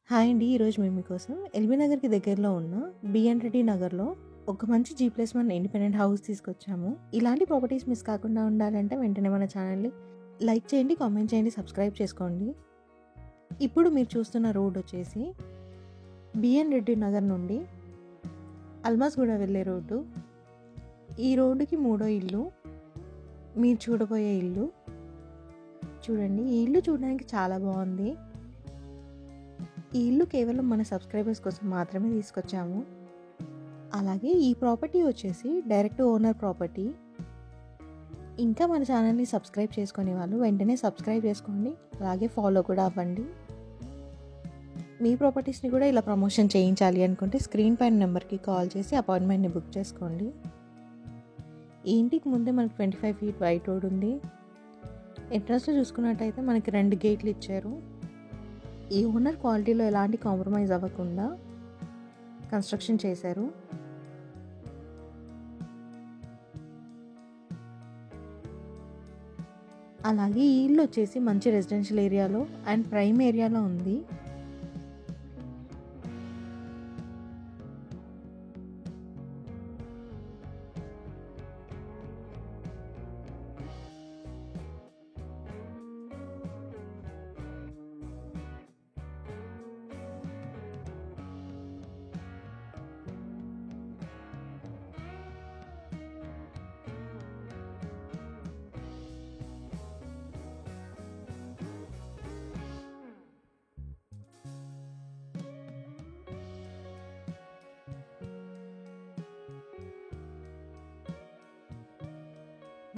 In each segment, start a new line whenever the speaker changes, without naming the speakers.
Hi అండి. ఈరోజు మేము మీకోసం ఎల్బీ నగర్‌కి దగ్గరలో ఉన్న బిఎన్ రెడ్డి నగర్‌లో ఒక మంచి G+1 ఇండిపెండెంట్ హౌస్ తీసుకొచ్చాము. ఇలాంటి ప్రాపర్టీస్ మిస్ కాకుండా ఉండాలంటే వెంటనే మన ఛానల్‌ని లైక్ చేయండి, కామెంట్ చేయండి, సబ్స్క్రైబ్ చేసుకోండి. ఇప్పుడు మీరు చూస్తున్న రోడ్ వచ్చేసి బిఎన్ రెడ్డి నగర్ నుండి అల్మాస్గూడ వెళ్ళే రోడ్డు. ఈ రోడ్డుకి మూడో ఇల్లు మీరు చూడబోయే ఇల్లు. చూడండి, ఈ ఇల్లు చూడడానికి చాలా బాగుంది. ఈ ఇల్లు కేవలం మన సబ్స్క్రైబర్స్ కోసం మాత్రమే తీసుకొచ్చాము. అలాగే ఈ ప్రాపర్టీ వచ్చేసి డైరెక్ట్ ఓనర్ ప్రాపర్టీ. ఇంకా మన ఛానల్ని సబ్స్క్రైబ్ చేసుకునే వాళ్ళు వెంటనే సబ్స్క్రైబ్ చేసుకోండి, అలాగే ఫాలో కూడా అవ్వండి. మీ ప్రాపర్టీస్ని కూడా ఇలా ప్రమోషన్ చేయించాలి అనుకుంటే స్క్రీన్ పైన నెంబర్కి కాల్ చేసి అపాయింట్మెంట్ని బుక్ చేసుకోండి. ఈ ఇంటికి ముందే మనకు 25 ఫీట్ వైట్ రోడ్ ఉంది. ఎంట్రన్స్లో చూసుకున్నట్టయితే మనకి 2 గేట్లు ఇచ్చారు. ఈ ఓనర్ క్వాలిటీలో ఎలాంటి కాంప్రమైజ్ అవ్వకుండా కన్స్ట్రక్షన్ చేశారు. అలాగే ఈ ఇల్లు వచ్చేసి మంచి రెసిడెన్షియల్ ఏరియాలో అండ్ ప్రైమ్ ఏరియాలో ఉంది.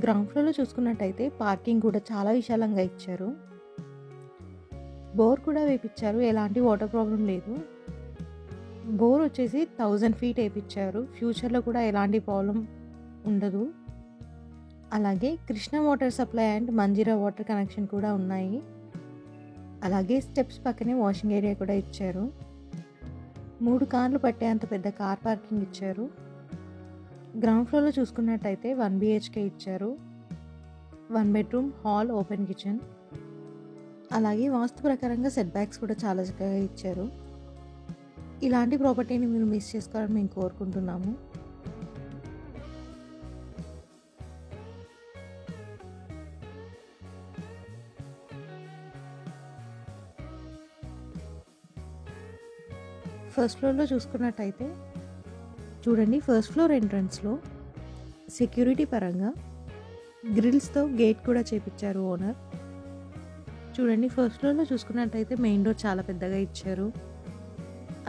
గ్రౌండ్ ఫ్లోర్లో చూసుకున్నట్టయితే పార్కింగ్ కూడా చాలా విశాలంగా ఇచ్చారు. బోర్ కూడా వేపించారు, ఎలాంటి వాటర్ ప్రాబ్లం లేదు. బోర్ వచ్చేసి 1000 ఫీట్ వేయించారు. ఫ్యూచర్లో కూడా ఎలాంటి ప్రాబ్లం ఉండదు. అలాగే Krishna water supply and Manjira water connection కూడా ఉన్నాయి. అలాగే స్టెప్స్ పక్కనే వాషింగ్ ఏరియా కూడా ఇచ్చారు. 3 కార్లు పట్టేంత పెద్ద కార్ పార్కింగ్ ఇచ్చారు. గ్రౌండ్ ఫ్లోర్లో చూసుకున్నట్టయితే 1 BHK ఇచ్చారు. 1 బెడ్రూమ్, హాల్, ఓపెన్ కిచెన్. అలాగే వాస్తు ప్రకారంగా సెట్ బ్యాక్స్ కూడా చాలా చక్కగా ఇచ్చారు. ఇలాంటి ప్రాపర్టీని మీరు మిస్ చేసుకోవాలని మేము కోరుకుంటున్నాము. ఫస్ట్ ఫ్లోర్లో చూసుకున్నట్టయితే చూడండి, ఫస్ట్ ఫ్లోర్ ఎంట్రన్స్లో సెక్యూరిటీ పరంగా గ్రిల్స్తో గేట్ కూడా చేపించారు ఓనర్. చూడండి, ఫస్ట్ ఫ్లోర్లో చూసుకున్నట్టయితే మెయిన్ డోర్ చాలా పెద్దగా ఇచ్చారు.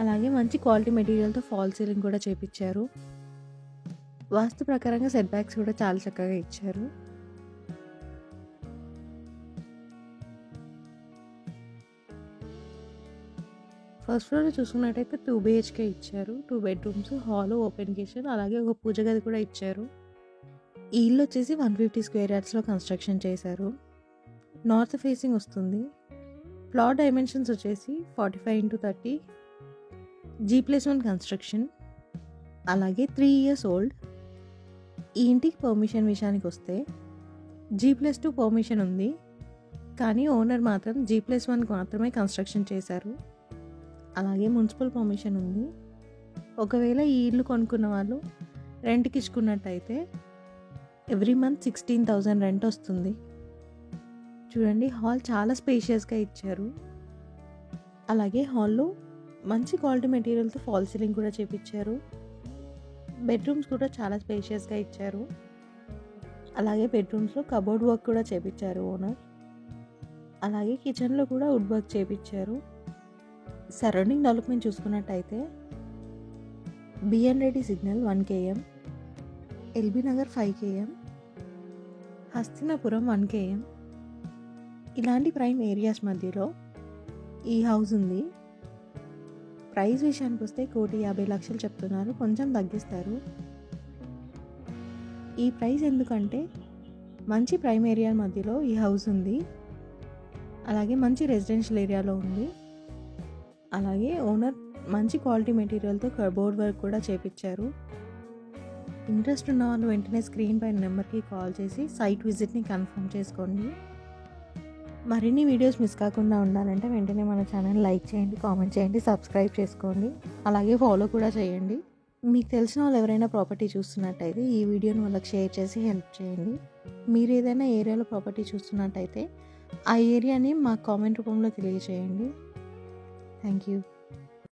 అలాగే మంచి క్వాలిటీ మెటీరియల్తో ఫాల్ సీలింగ్ కూడా చేపించారు. వాస్తు ప్రకారంగా సెట్ బ్యాక్స్ కూడా చాలా చక్కగా ఇచ్చారు. ఫస్ట్ ఫ్లోర్లో చూసుకున్నట్టయితే 2 BHK ఇచ్చారు. 2 బెడ్రూమ్స్, హాల్, ఓపెన్ కిచెన్, అలాగే ఒక పూజ గది కూడా ఇచ్చారు. ఈ ఇల్లు వచ్చేసి 150 స్క్వేర్ యార్డ్స్లో కన్స్ట్రక్షన్ చేశారు. నార్త్ ఫేసింగ్ వస్తుంది. ప్లాట్ డైమెన్షన్స్ వచ్చేసి 45x30, G+1 కన్స్ట్రక్షన్. అలాగే 3 years ఓల్డ్. ఈ ఇంటికి పర్మిషన్ విషయానికి వస్తే G+2 పర్మిషన్ ఉంది, కానీ ఓనర్ మాత్రం G+1 మాత్రమే కన్స్ట్రక్షన్ చేశారు. అలాగే మున్సిపల్ పర్మిషన్ ఉంది. ఒకవేళ ఈ ఇల్లు కొనుక్కున్న వాళ్ళు రెంట్కి ఇచ్చుకున్నట్టయితే ఎవ్రీ మంత్ 16,000 రెంట్ వస్తుంది. చూడండి, హాల్ చాలా స్పేషియస్గా ఇచ్చారు. అలాగే హాల్లో మంచి క్వాలిటీ మెటీరియల్తో ఫాల్ సీలింగ్ కూడా చేపించారు. బెడ్రూమ్స్ కూడా చాలా స్పేషియస్గా ఇచ్చారు. అలాగే బెడ్రూమ్స్లో కబోర్డ్ వర్క్ కూడా చేపించారు ఓనర్. అలాగే కిచెన్లో కూడా వుడ్ వర్క్ చేపించారు. సరౌండింగ్ డెవలప్మెంట్ చూసుకున్నట్టయితే B N Reddy signal 1 km, L B Nagar 5 km, Hastinapuram 1 km. ఇలాంటి ప్రైమ్ ఏరియాస్ మధ్యలో ఈ హౌస్ ఉంది. ప్రైస్ విషయానికి వస్తే 1,50,00,000 చెప్తున్నారు, కొంచెం తగ్గిస్తారు. ఈ ప్రైస్ ఎందుకంటే మంచి ప్రైమ్ ఏరియా మధ్యలో ఈ హౌస్ ఉంది. అలాగే మంచి రెసిడెన్షియల్ ఏరియాలో ఉంది. అలాగే ఓనర్ మంచి క్వాలిటీ మెటీరియల్తో కబోర్డ్ వర్క్ కూడా చేపించారు. ఇంట్రెస్ట్ ఉన్న వాళ్ళు వెంటనే స్క్రీన్ పైన నెంబర్కి కాల్ చేసి సైట్ విజిట్ని కన్ఫర్మ్ చేసుకోండి. మరిన్ని వీడియోస్ మిస్ కాకుండా ఉండాలంటే వెంటనే మన ఛానల్ లైక్ చేయండి, కామెంట్ చేయండి, సబ్స్క్రైబ్ చేసుకోండి, అలాగే ఫాలో కూడా చేయండి. మీకు తెలిసిన వాళ్ళు ఎవరైనా ప్రాపర్టీ చూస్తున్నట్టయితే ఈ వీడియోని వాళ్ళకి షేర్ చేసి హెల్ప్ చేయండి. మీరు ఏదైనా ఏరియాలో ప్రాపర్టీ చూస్తున్నట్టయితే ఆ ఏరియాని మా కామెంట్ రూపంలో తెలియజేయండి. Thank you.